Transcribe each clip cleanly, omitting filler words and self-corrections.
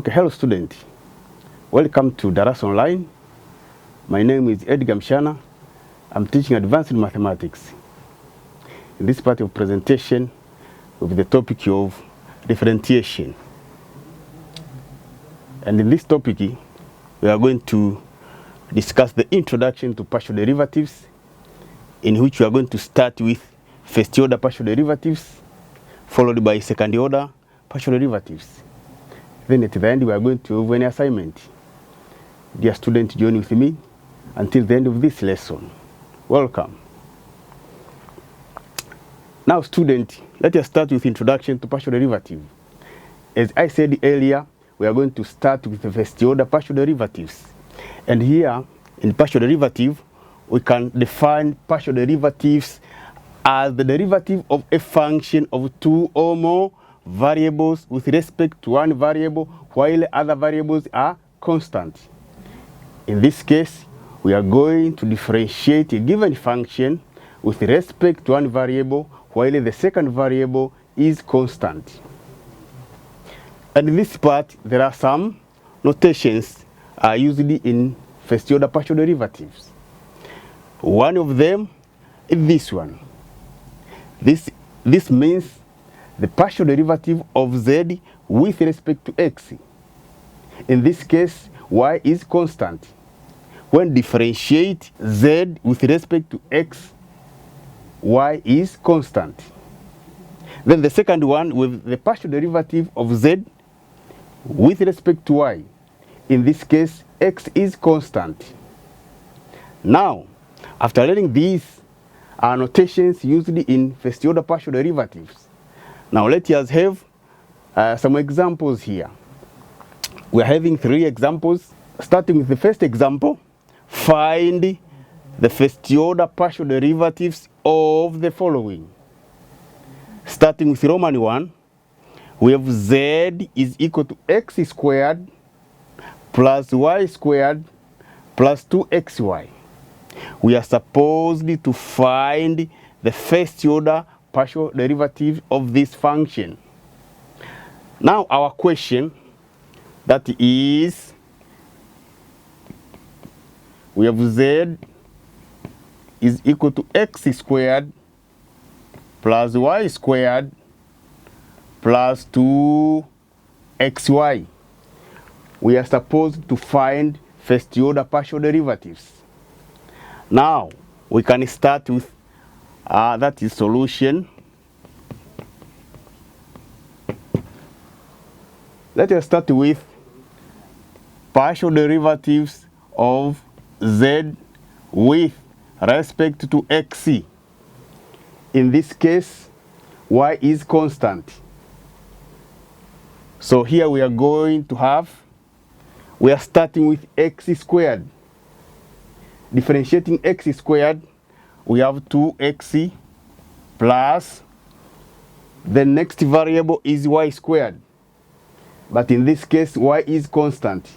Okay, hello student. Welcome to Darasa Online. My name is Edgar Mshana. I'm teaching advanced mathematics. In this part of presentation, with the topic of differentiation. And in this topic, we are going to discuss the introduction to partial derivatives, in which we are going to start with first order partial derivatives, followed by second order partial derivatives. Then at the end, we are going to have an assignment. Dear student, join with me until the end of this lesson. Welcome. Now, student, let us start with introduction to partial derivative. As I said earlier, we are going to start with the first order partial derivatives. And here, in partial derivative, we can define partial derivatives as the derivative of a function of two or more variables with respect to one variable while other variables are constant. In this case, we are going to differentiate a given function with respect to one variable while the second variable is constant. And in this part, there are some notations used in first order partial derivatives. One of them is this one. This means the partial derivative of z with respect to x. In this case, y is constant. When differentiate z with respect to x, y is constant. Then the second one with the partial derivative of z with respect to y. In this case, x is constant. Now, after learning these notations used in first order partial derivatives, now let us have some examples here. We are having 3 examples. Starting with the first example, find the first order partial derivatives of the following. Starting with Roman 1, we have z is equal to x squared plus y squared plus 2xy. We are supposed to find the first order partial derivative of this function. Now our question, that is, we have z is equal to x squared plus y squared plus 2xy. We are supposed to find first order partial derivatives. Now we can start with that is solution. Let us start with partial derivatives of z with respect to x. In this case, y is constant. So here we are going to have, we are starting with x squared. Differentiating x squared, we have 2x plus the next variable is y squared. But in this case, y is constant.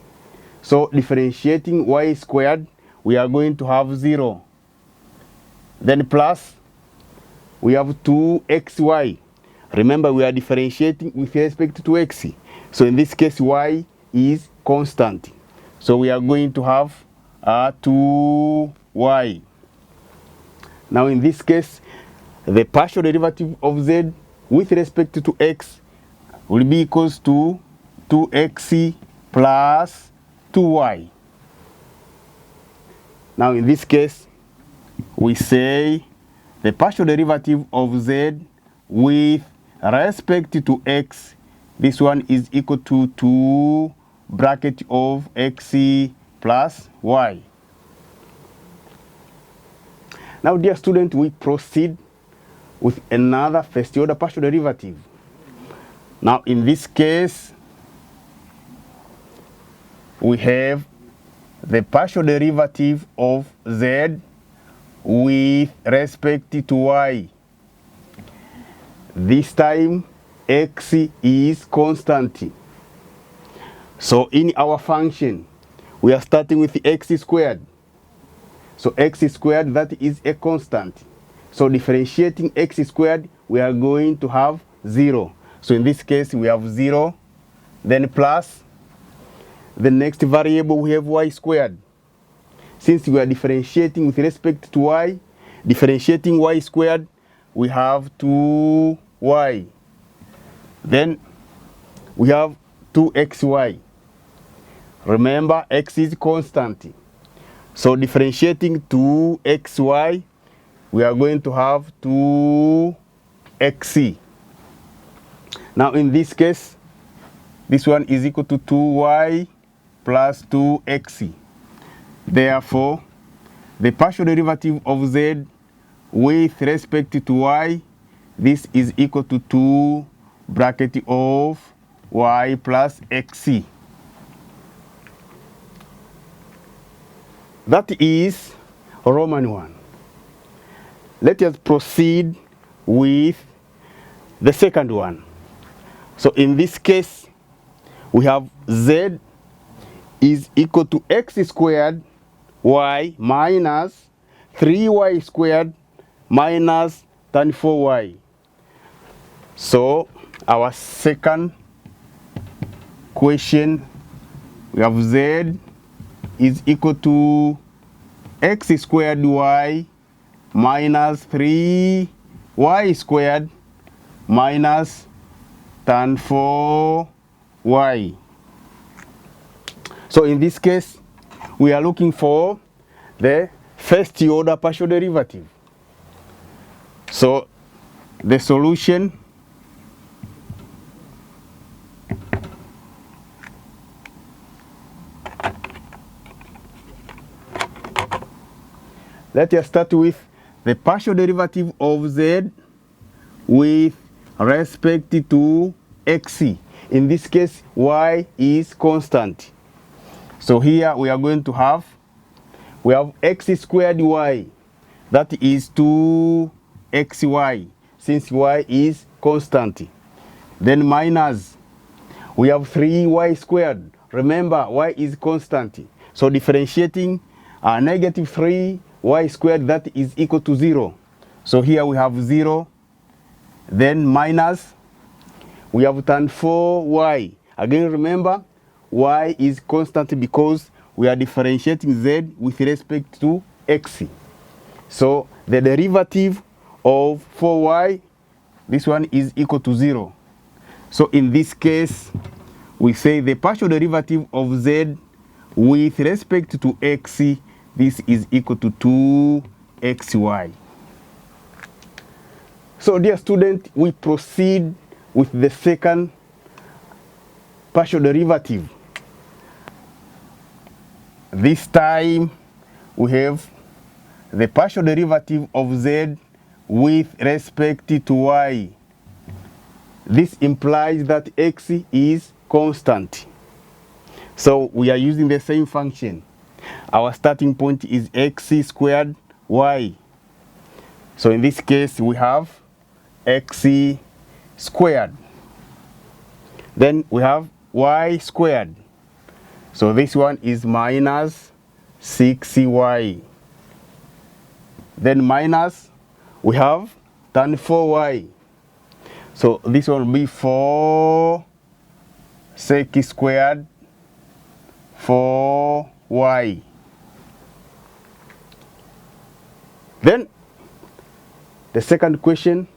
So differentiating y squared, we are going to have 0. Then plus, we have 2xy. Remember, we are differentiating with respect to x. So in this case, y is constant. So we are going to have 2y. Now in this case, the partial derivative of z with respect to x will be equals to 2x plus 2y. Now in this case, we say the partial derivative of z with respect to x, this one is equal to 2 bracket of x plus y. Now, dear student, we proceed with another first order partial derivative. Now, in this case, we have the partial derivative of z with respect to y. This time, x is constant. So, in our function, we are starting with x squared. So x squared, that is a constant. So differentiating x squared, we are going to have 0. So in this case, we have 0, then plus the next variable we have y squared. Since we are differentiating with respect to y, differentiating y squared, we have 2y. Then we have 2xy. Remember, x is constant. So differentiating 2xy, we are going to have 2x. Now in this case, this one is equal to 2y plus 2x. Therefore, the partial derivative of z with respect to y, this is equal to 2 bracket of y plus x. That is Roman 1. Let us proceed with the second one. So in this case, we have z is equal to x squared y minus 3y squared minus 24y. So our second question, we have z is equal to x squared y minus 3y squared minus tan 4y. So in this case, we are looking for the first order partial derivative. So the solution let us start with the partial derivative of z with respect to x. In this case, y is constant. So here we are going to have, we have x squared y, that is 2xy, since y is constant. Then minus, we have 3y squared. Remember, y is constant. So differentiating negative 3y squared, that is equal to 0. So here we have 0. Then minus, we have tan 4y. Again, remember, y is constant because we are differentiating z with respect to x. So the derivative of 4y, this one is equal to 0. So in this case, we say the partial derivative of z with respect to x, this is equal to 2xy. So dear student, we proceed with the second partial derivative. This time we have the partial derivative of z with respect to y. This implies that x is constant. So we are using the same function. Our starting point is x squared y. So in this case we have x squared. Then we have y squared. So this one is minus 6y. Then minus, we have tan 4y. So this one will be 4 sec squared 4y. Then the second question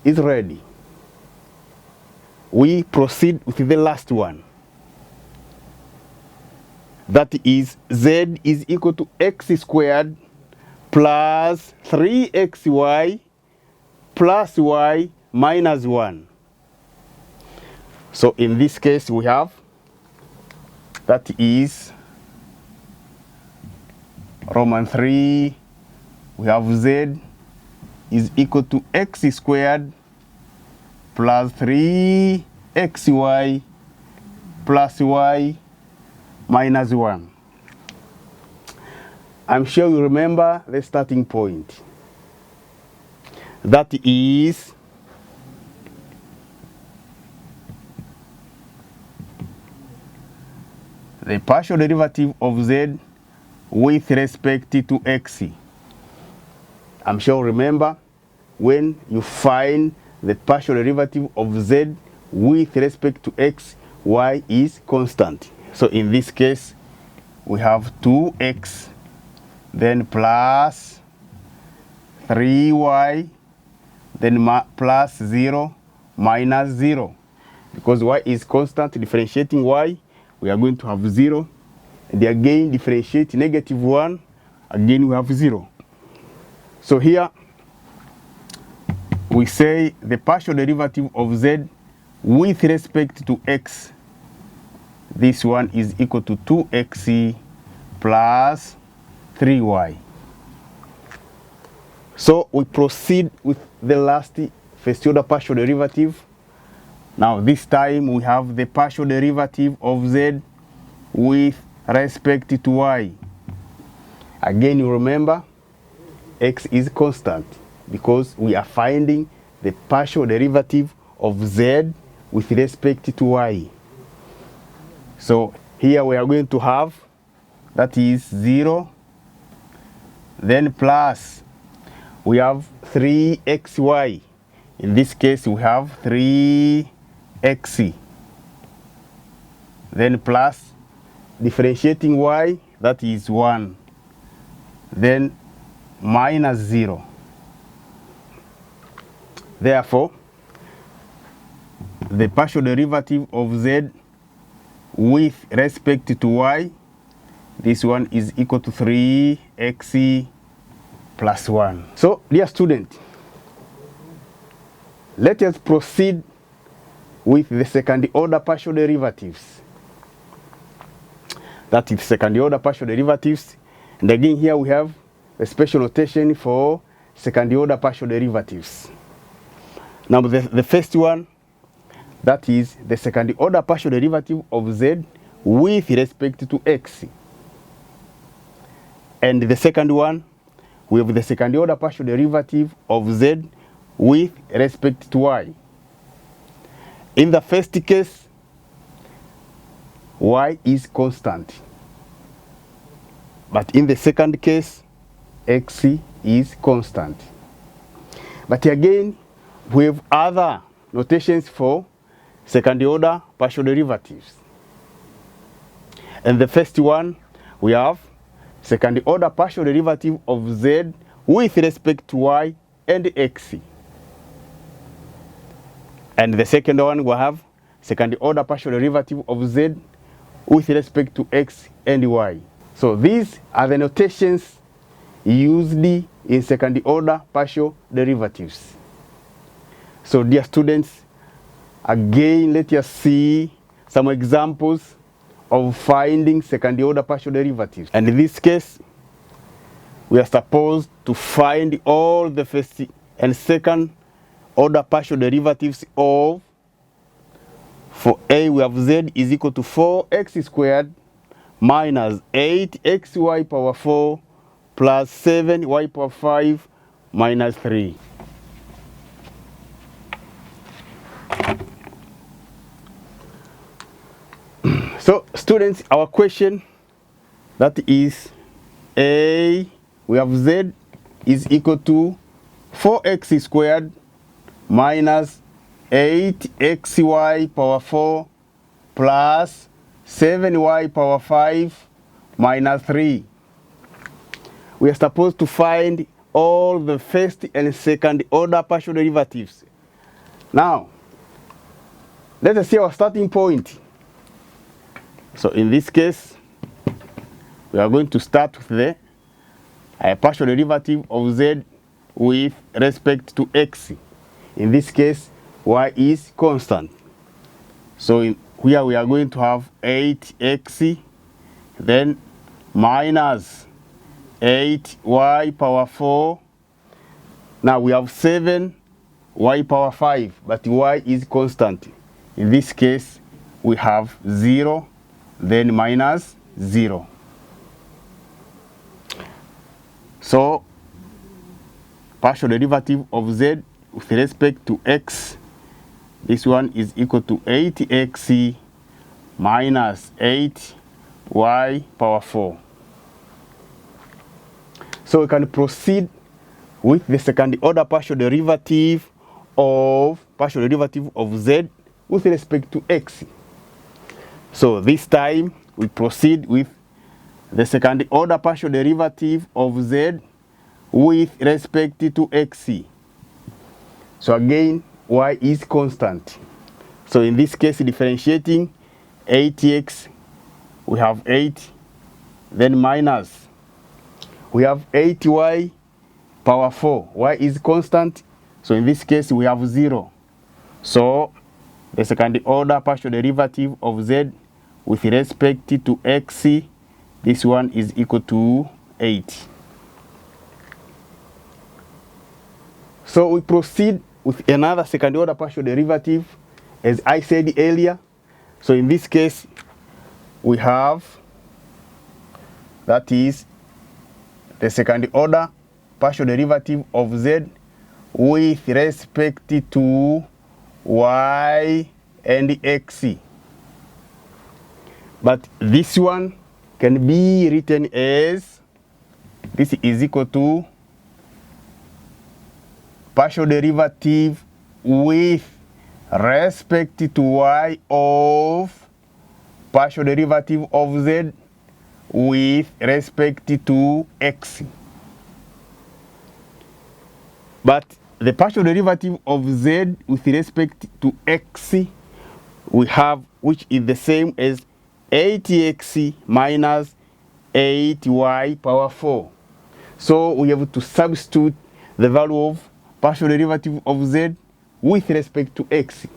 is ready. We proceed with the last one. That is z is equal to x squared plus 3xy plus y minus 1. So in this case we have, that is Roman 3, we have z is equal to x squared plus 3xy plus y minus 1. I'm sure you remember the starting point. That is the partial derivative of z with respect to x. I'm sure you remember when you find the partial derivative of z with respect to x, y is constant. So in this case, we have 2x, then plus 3y, then plus 0, minus 0. Because y is constant, differentiating y, we are going to have 0. And again, differentiate negative 1, again we have 0. So here, we say the partial derivative of z with respect to x, this one is equal to 2x plus 3y. So we proceed with the last first order partial derivative. Now this time we have the partial derivative of z with respect to y. Again, you remember, x is constant because we are finding the partial derivative of z with respect to y. So here we are going to have, that is 0, then plus, we have 3xy. In this case, we have 3x. Then plus, differentiating y, that is 1. Then minus 0. Therefore, the partial derivative of z with respect to y, this one is equal to 3x plus 1. So, dear student, let us proceed with the second order partial derivatives. That is second order partial derivatives. And again, here we have a special notation for second order partial derivatives. Now, the first one, that is the second order partial derivative of z with respect to x. And the second one, we have the second order partial derivative of z with respect to y. In the first case, y is constant. But in the second case, x is constant. But again, we have other notations for second order partial derivatives. And the first one, we have second order partial derivative of z with respect to y and x. And the second one, we have second order partial derivative of z with respect to x and y. So these are the notations used in second order partial derivatives. So dear students, again, let us see some examples of finding second order partial derivatives. And in this case, we are supposed to find all the first and second order partial derivatives of, for a, we have z is equal to 4x squared minus 8xy power 4 plus 7y power 5 minus 3. So students, our question, that is a, we have z is equal to 4x squared minus 8xy power 4 plus 7y power 5 minus 3. We are supposed to find all the first and second order partial derivatives. Now, let us see our starting point. So in this case, we are going to start with the partial derivative of z with respect to x. In this case, y is constant. So here we are going to have 8x, then minus 8y power 4. Now we have 7y power 5, but y is constant. In this case, we have 0, then minus 0. So, partial derivative of z with respect to x, this one is equal to 8x minus 8y power 4. So we can proceed with the second order partial derivative of z with respect to x. So this time we proceed with the second order partial derivative of z with respect to x. So again, y is constant. So in this case, differentiating 8x, we have 8, then minus, we have 8y power 4. Y is constant, so in this case we have 0. So the second order partial derivative of z with respect to x, this one is equal to 8. So we proceed with another second order partial derivative, as I said earlier. So in this case, we have, that is, the second order partial derivative of z with respect to y and x. But this one can be written as, this is equal to partial derivative with respect to y of partial derivative of z with respect to x. But the partial derivative of z with respect to x we have, which is the same as 8x minus 8y power 4. So we have to substitute the value of partial derivative of z with respect to x.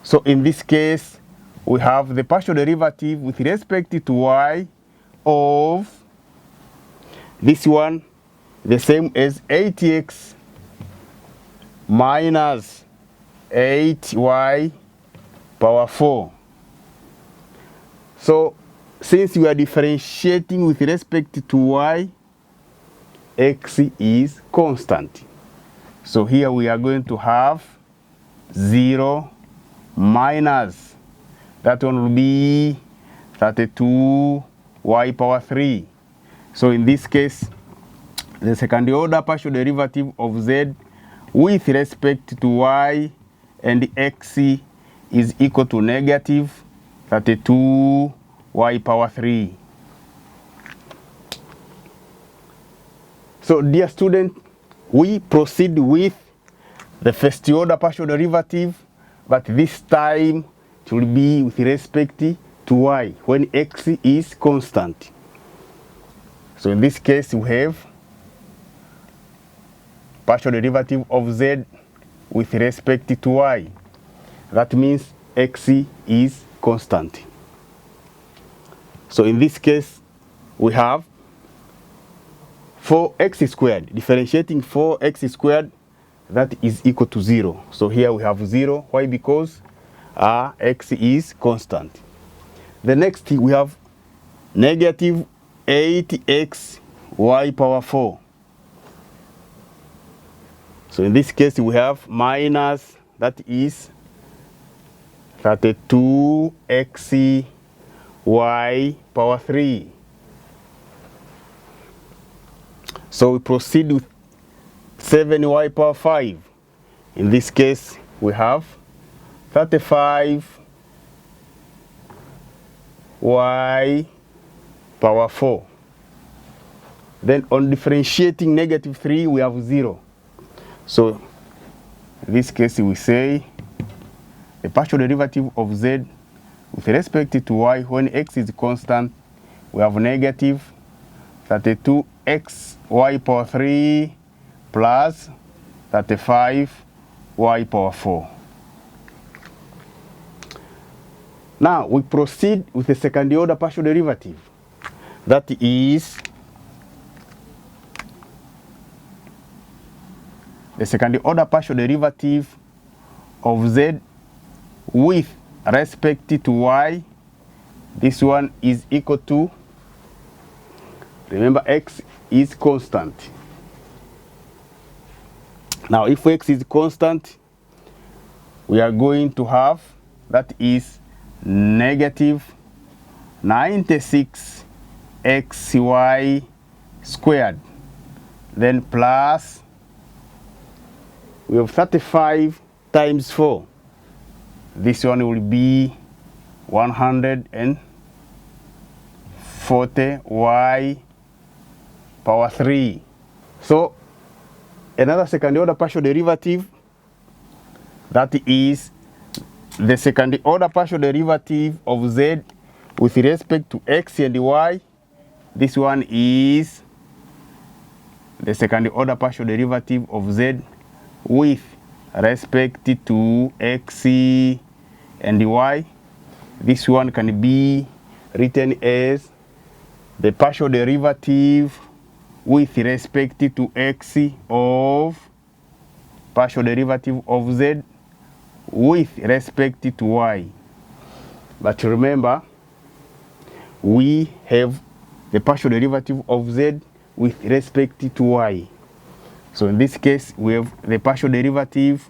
So in this case, we have the partial derivative with respect to y of this one, the same as 8x minus 8y power 4. So since we are differentiating with respect to y, x is constant. So here we are going to have 0 minus, that one will be 32y power 3. So in this case, the second order partial derivative of z with respect to y and x is equal to negative 32y power 3. So dear student, we proceed with the first order partial derivative, but this time it will be with respect to y when x is constant. So in this case we have partial derivative of z with respect to y. That means x is constant. So in this case we have 4x squared, differentiating 4x squared, that is equal to 0. So here we have 0. Why? Because x is constant. The next thing we have negative 8x y power 4. So in this case we have minus, that is 32x y power 3. So we proceed with 7y power 5. In this case we have 35y power 4. Then on differentiating negative 3 we have 0. So in this case we say the partial derivative of z with respect to y when x is constant, we have negative 32x y power 3 plus 35 y power 4. Now we proceed with the second order partial derivative. That is the second order partial derivative of z with respect to y. This one is equal to, remember x is constant. Now if x is constant, we are going to have, that is negative 96xy squared, then plus, we have 35 times 4. This one will be 140y power 3. So another second order partial derivative, that is the second order partial derivative of z with respect to x and y. This one is the second order partial derivative of z with respect to x and y. This one can be written as the partial derivative with respect to x of partial derivative of z with respect to y. But remember, we have the partial derivative of z with respect to y. So in this case, we have the partial derivative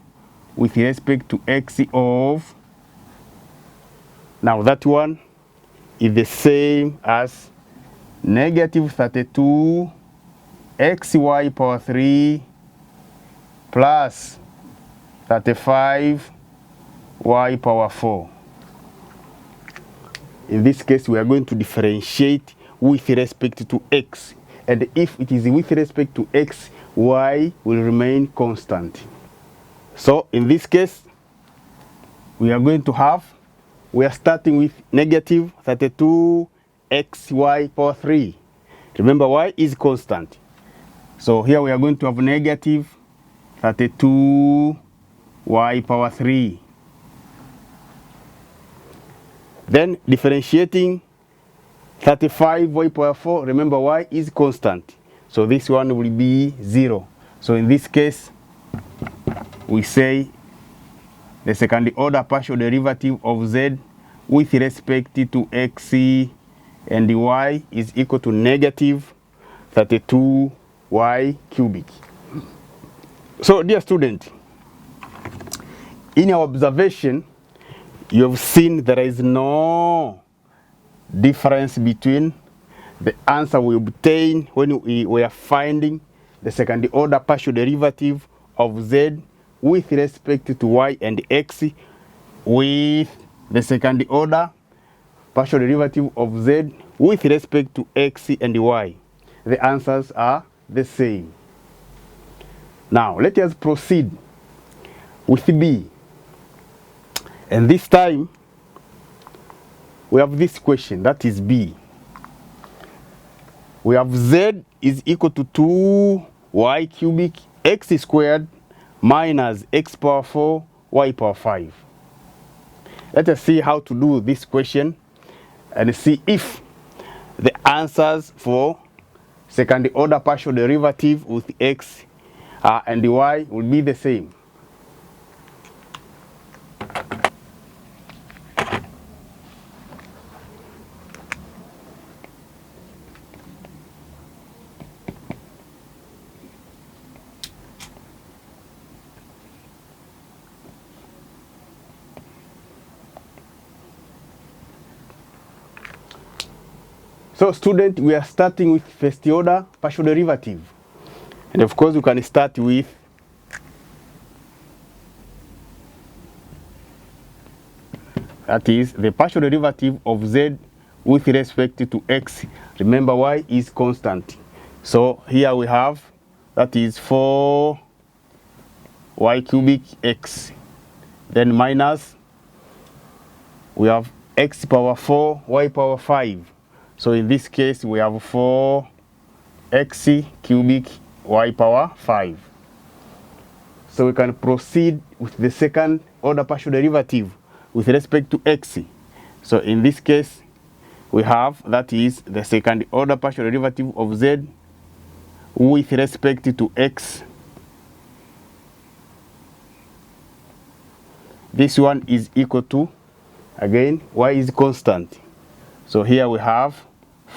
with respect to x of, now that one is the same as negative 32 xy power 3 plus 35 y power 4. In this case, we are going to differentiate with respect to x. And if it is with respect to x, y will remain constant. So in this case, we are going to have, we are starting with negative 32 xy power 3. Remember, y is constant. So here we are going to have negative 32 y power 3. Then differentiating 35 y power 4, remember y is constant. So this one will be 0. So in this case, we say the second order partial derivative of z with respect to x and y is equal to negative 32y cubic. So dear student, in your observation, you have seen there is no difference between the answer we obtain when we are finding the second order partial derivative of z with respect to y and x with the second order partial derivative of z with respect to x and y. The answers are the same. Now let us proceed with b. And this time we have this question, that is b. We have z is equal to 2y cubic x squared minus x power 4 y power 5. Let us see how to do this question and see if the answers for second order partial derivative with x and y will be the same. So student, we are starting with first order partial derivative. And of course, you can start with that is the partial derivative of z with respect to x. Remember, y is constant. So here we have, that is 4y cubic x. Then minus, we have x power 4, y power 5. So in this case, we have 4x cubic y power 5. So we can proceed with the second order partial derivative with respect to x. So in this case, we have, that is the second order partial derivative of z with respect to x. This one is equal to, again, y is constant. So here we have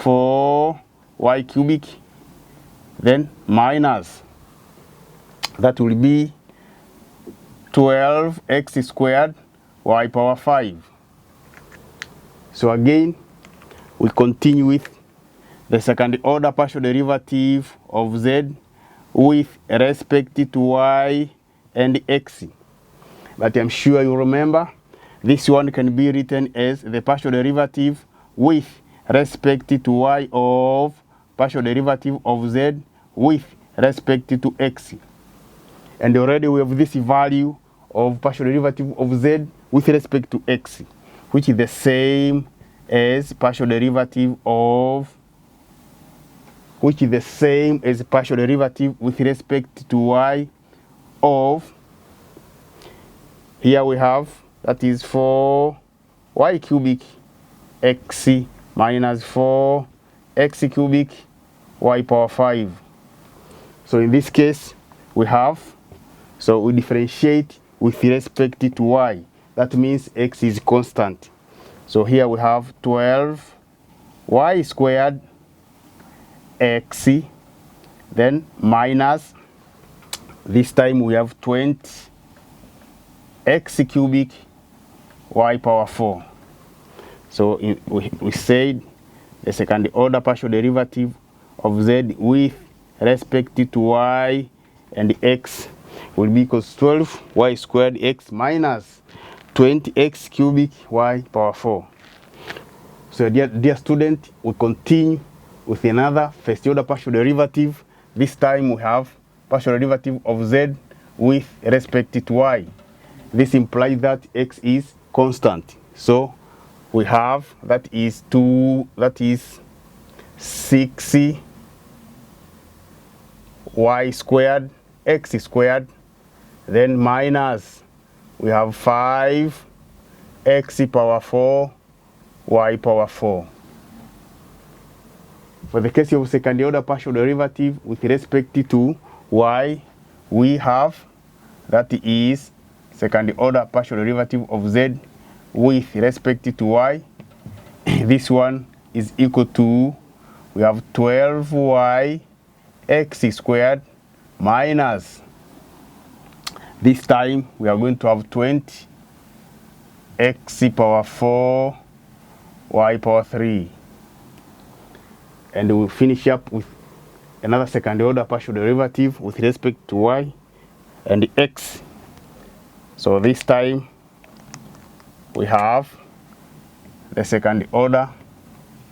4y cubic, then minus, that will be 12x squared y power 5. So again, we continue with the second order partial derivative of z with respect to y and x. But I'm sure you remember This one can be written as the partial derivative with respect to y of partial derivative of z with respect to x. And already we have this value of partial derivative of z with respect to x, which is the same as partial derivative of with respect to y of, here we have, that is 4y cubic x minus 4x cubic y power 5. So in this case we have, so we differentiate with respect to y. That means x is constant. So here we have 12y squared x, then minus, this time we have 20x cubic y power 4. So we said the second order partial derivative of z with respect to y and x will be equals 12y squared x minus 20x cubic y power 4. So dear student, we continue with another first order partial derivative. This time we have partial derivative of z with respect to y. This implies that x is constant. So we have, that is 6y squared x squared, then minus we have 5x power 4 y power 4. For the case of second order partial derivative with respect to y, we have, that is second order partial derivative of z with respect to y. This one is equal to, we have 12y x squared minus, this time we are going to have 20x power 4 y power 3. And we'll finish up with another second order partial derivative with respect to y and x. So this time we have the second order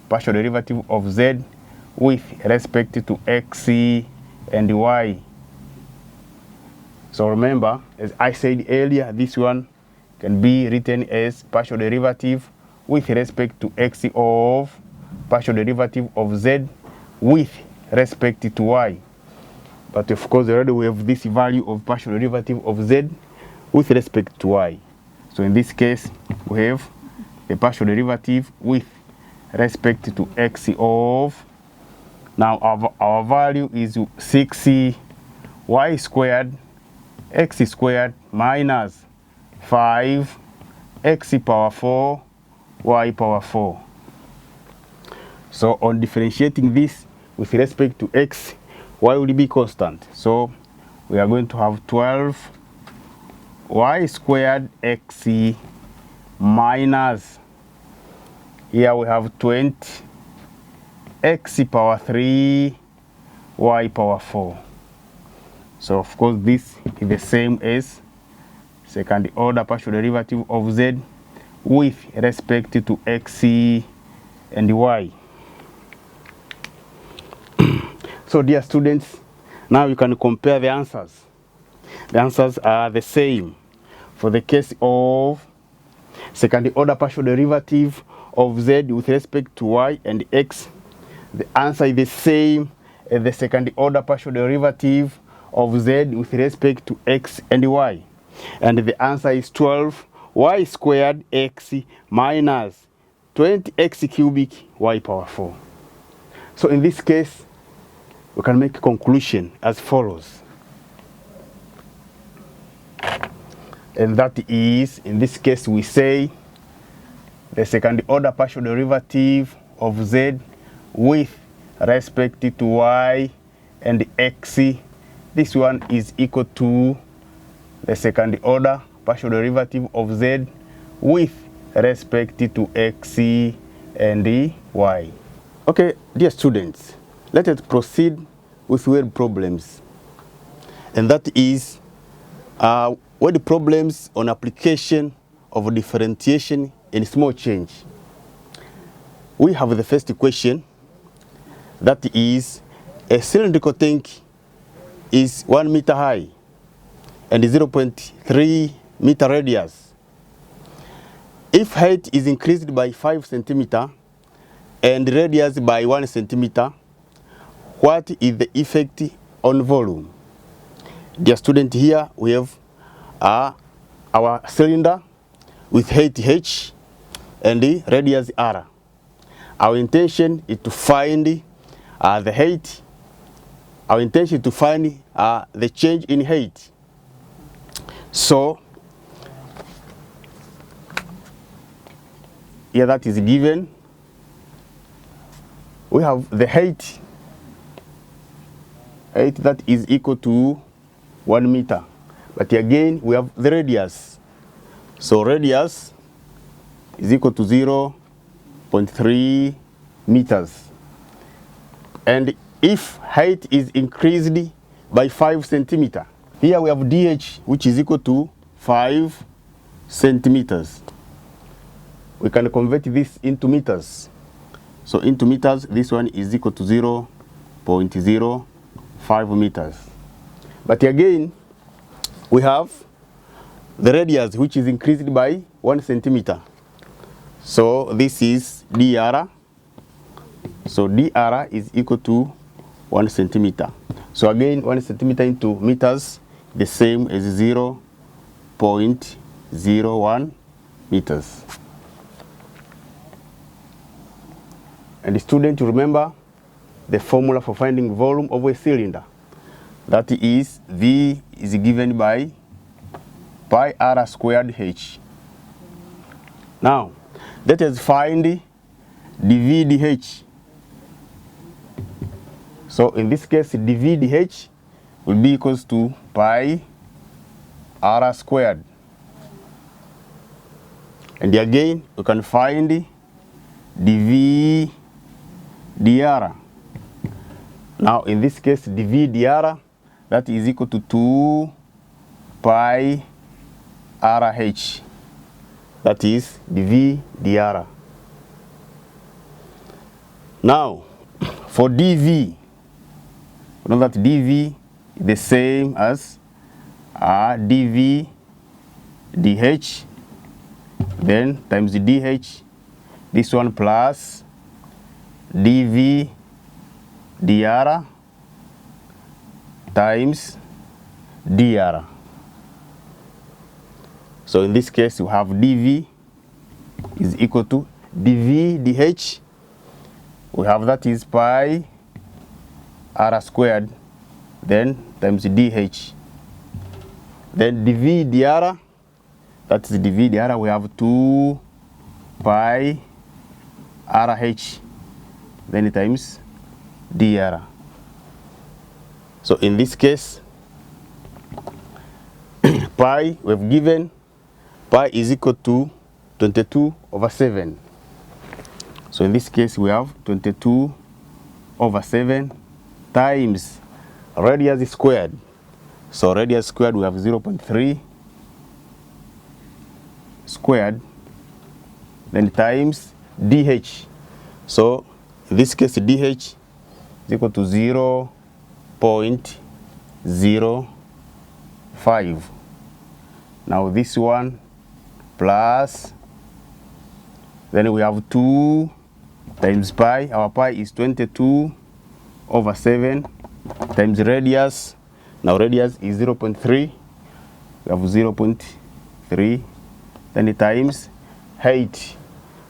partial derivative of z with respect to x and y. So remember, as I said earlier, this one can be written as partial derivative with respect to x of partial derivative of z with respect to y. But of course already we have this value of partial derivative of z with respect to y. So in this case we have the partial derivative with respect to x of, now our value is 6y squared x squared minus 5x power 4 y power 4. So on differentiating this with respect to x, y will be constant. So we are going to have 12y squared x minus, here we have 20x power 3 y power 4. So of course this is the same as second order partial derivative of z with respect to x and y. So dear students, now you can compare the answers. The answers are the same. For the case of second order partial derivative of z with respect to y and x, the answer is the same as the second order partial derivative of z with respect to x and y. And the answer is 12y squared x minus 20x cubic y power 4. So in this case, we can make a conclusion as follows. And that is, in this case, we say the second order partial derivative of z with respect to y and x, this one is equal to the second order partial derivative of z with respect to x and y. Okay, dear students, let us proceed with word problems. And that is word problems on application of differentiation in small change. We have the first equation, that is a cylindrical tank is 1 meter high and 0.3 meter radius. If height is increased by 5 centimeter and radius by 1 centimeter, what is the effect on volume? Dear student, here we have our cylinder with height h and the radius r. Our intention is to find the height. Our intention is to find the change in height. So here that is given. We have the height that is equal to 1 meter. But again, we have the radius. So radius is equal to 0.3 meters. And if height is increased by 5 centimeter, here we have dh, which is equal to 5 centimeters. We can convert this into meters. So into meters, this one is equal to 0.05 meters. But again, we have the radius, which is increased by 1 centimeter. So this is dr. So dr is equal to 1 centimeter. So again, 1 centimeter into meters, the same as 0.01 meters. And the student, remember the formula for finding volume of a cylinder. That is, V is given by pi r squared h. Now, let us find dV dh. So in this case, dV dh will be equals to pi r squared. And again, we can find dV dr. Now in this case, dV dr, that is equal to 2 pi rh. That is dV dr. Now for dV, we know that dV is the same as dV dh, then times dh, this one plus dV dr times dr. So in this case, we have dV is equal to dV dh. We have that is pi r squared, then times dh. Then dV dr, that is dV dr, we have 2 pi rh, then times dr. So in this case, pi, we have given pi is equal to 22/7. So in this case, we have 22/7 times radius squared. So radius squared, we have 0.3 squared, then times dh. So in this case, dh is equal to 0.05. Now this one plus, then we have 2 times pi. Our pi is 22/7 times radius. Now radius is 0.3. We have 0.3. Then it times height.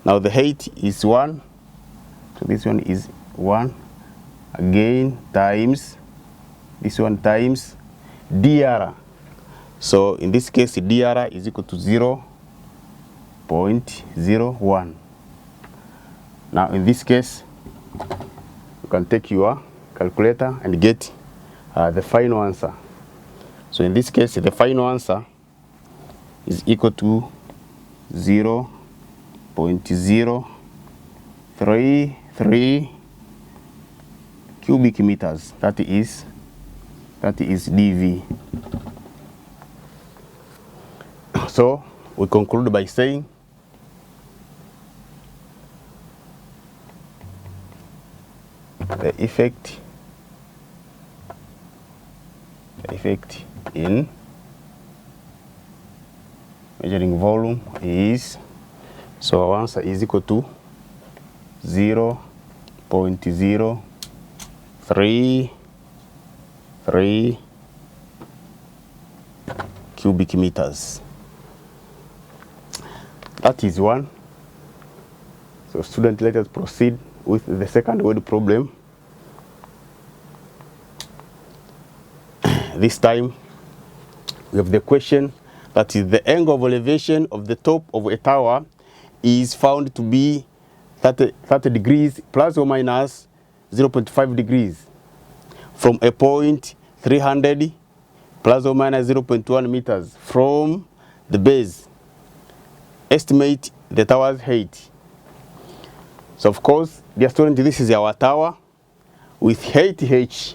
Now the height is 1. So this one is 1. Again times this one times dr. So in this case, dr is equal to 0.01. Now in this case, you can take your calculator and get the final answer. So in this case, the final answer is equal to 0.033 cubic meters. That is dV. So we conclude by saying the effect in measuring volume is, so our answer is equal to 0.033 cubic meters. That is one. So students, let us proceed with the second word problem. This time we have the question that is the angle of elevation of the top of a tower is found to be 30 degrees plus or minus 0.5 degrees from a point 300 plus or minus 0.1 meters from the base. Estimate the tower's height. So of course, dear student, this is our tower with height h,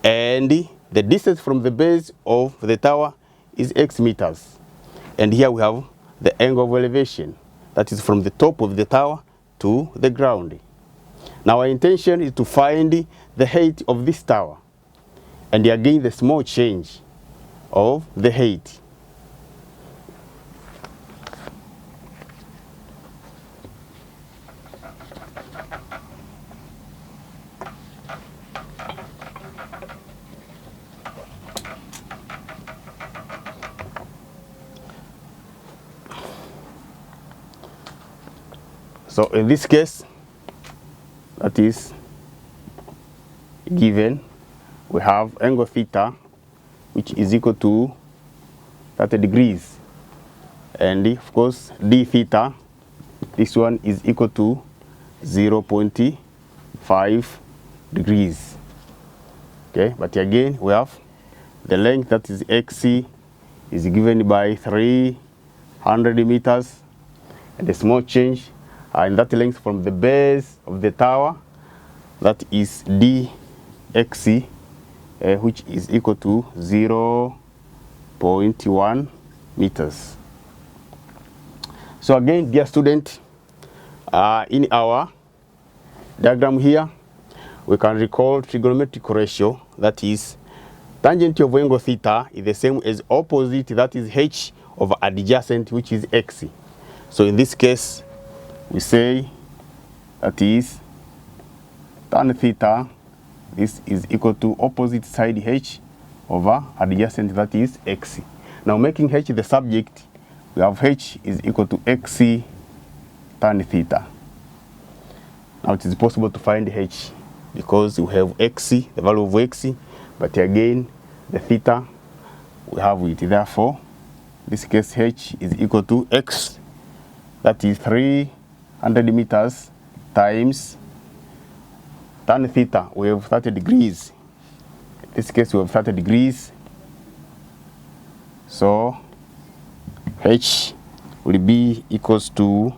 and the distance from the base of the tower is x meters. And here we have the angle of elevation, that is from the top of the tower to the ground. Now our intention is to find the height of this tower, and again the small change of the height. So in this case, that is given, we have angle theta, which is equal to 30 degrees. And of course, d theta, this one is equal to 0.5 degrees. Okay, but again, we have the length, that is xc, is given by 300 meters, and the small change in that length from the base of the tower, that is dxc, which is equal to 0.1 meters. So again, dear student, in our diagram here, we can recall trigonometric ratio, that is tangent of angle theta is the same as opposite, that is h over adjacent, which is x. So in this case, we say that is tan theta, this is equal to opposite side h over adjacent, that is x. Now making h the subject, we have h is equal to x tan theta. Now it is possible to find h because we have x, the value of x, but again the theta, we have it. Therefore, in this case h is equal to x, that is 300 meters times tan theta, we have 30 degrees. In this case, we have 30 degrees. So h will be equals to,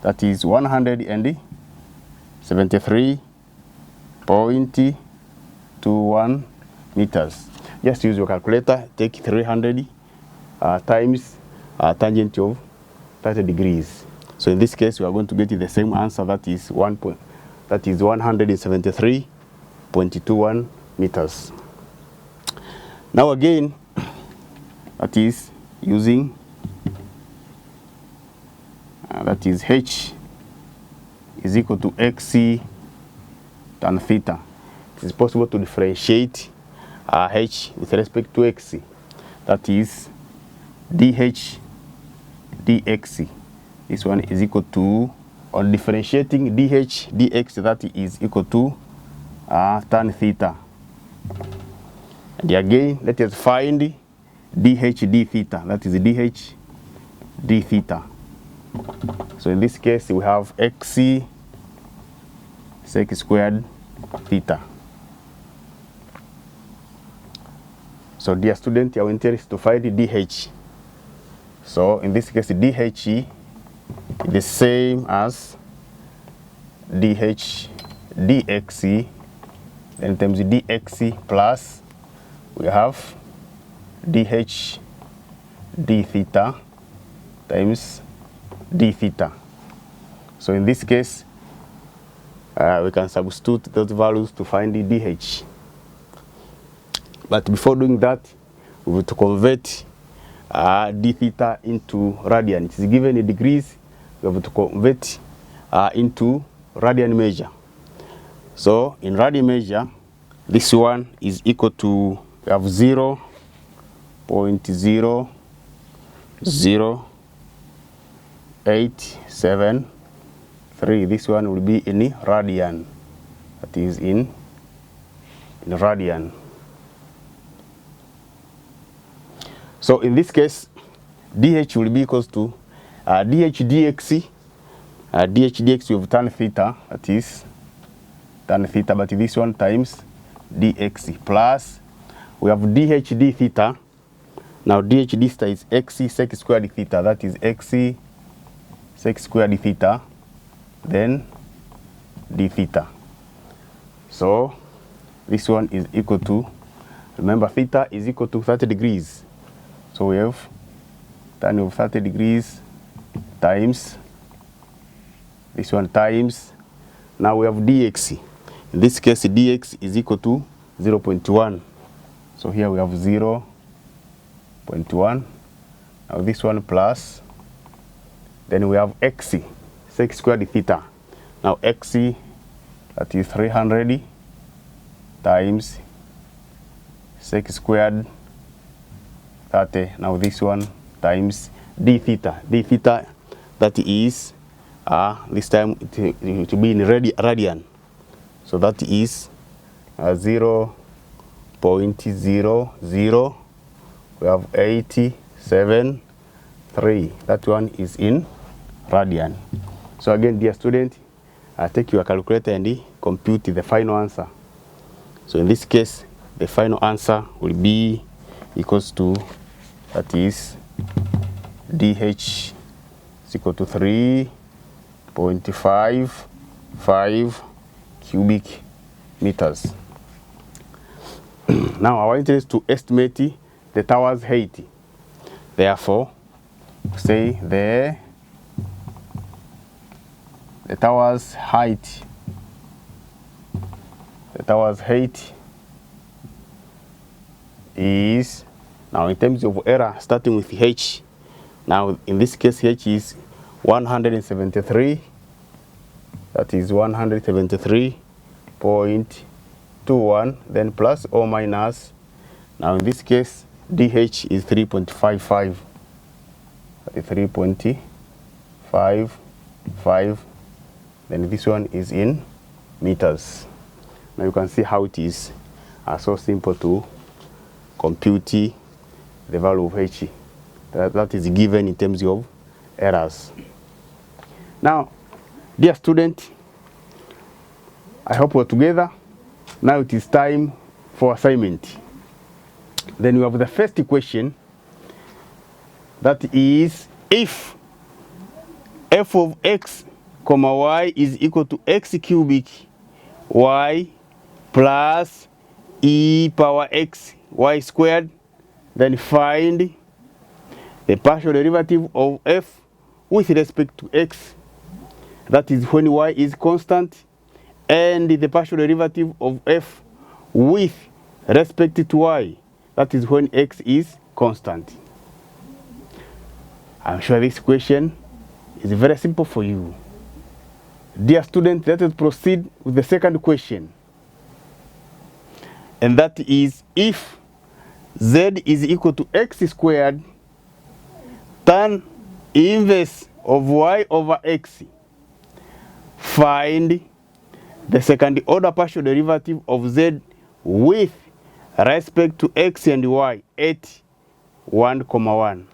that is 173.21 meters. Just use your calculator, take 300 times tangent of 30 degrees. So in this case, we are going to get the same answer, that is 173.21 meters. Now again, that is using, that is h is equal to xc tan theta. It is possible to differentiate h with respect to x. That is dh dx. This one is equal to, on differentiating dh dx, that is equal to tan theta. And again, let us find dh d theta, that is dh d theta. So in this case, we have xc sec squared theta. So dear student, our interest is to find dh. So in this case, dh is the same as dh dx, then times dx plus we have dh d theta times d theta. So in this case, we can substitute those values to find the dh. But before doing that, we have to convert d theta into radian. It is given in degrees. We have to convert into radian measure. So in radian measure, this one is equal to, we have 0.00873. This one will be in radian. That is in radian. So in this case, dh will be equals to dh dx. Dh dx we have tan theta, that is tan theta, but this one times dx, plus we have dh d theta. Now dh d theta is x sec squared theta, that is x sec squared theta, then d theta. So this one is equal to, remember theta is equal to 30 degrees. So we have tan of 30 degrees times this one times, now we have dx. In this case, dx is equal to 0.1. So here we have 0.1. Now this one plus, then we have x sec squared theta. Now x, that is 300 times sec squared 30. Now this one times d theta. D theta, that is this time it will be in radian. So that is 0.00 we have 873. That one is in radian. So again, dear student, take your calculator and compute the final answer. So in this case, the final answer will be equals to, that is dh is equal to 3.55 cubic meters. Now our interest to estimate the tower's height. Therefore, say the tower's height. The tower's height is, now in terms of error, starting with h. Now in this case, h is 173. That is 173.21, then plus or minus. Now in this case, dh is 3.55. 3.55. Then this one is in meters. Now you can see how it is so simple to compute the value of h. That is given in terms of errors. Now, dear student, I hope we're together. Now it is time for assignment. Then we have the first question, that is, if f of x comma y is equal to x cubic y plus e power x y squared, then find the partial derivative of f with respect to x, that is when y is constant, and the partial derivative of f with respect to y, that is when x is constant. I'm sure this question is very simple for you. Dear student, let us proceed with the second question. And that is, if z is equal to x squared, tan inverse of y over x, find the second order partial derivative of z with respect to x and y at 1, 1.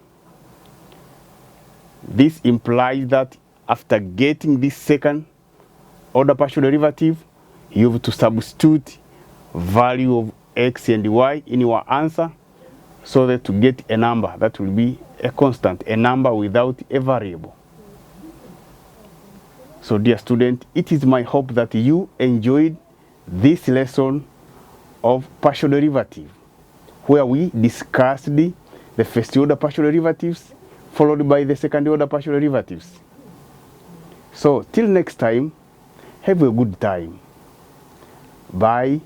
This implies that after getting this second order partial derivative, you have to substitute value of x and y in your answer, so that to get a number that will be a constant, a number without a variable. So dear student, it is my hope that you enjoyed this lesson of partial derivative, where we discussed the first order partial derivatives, followed by the second order partial derivatives. So till next time, have a good time. Bye.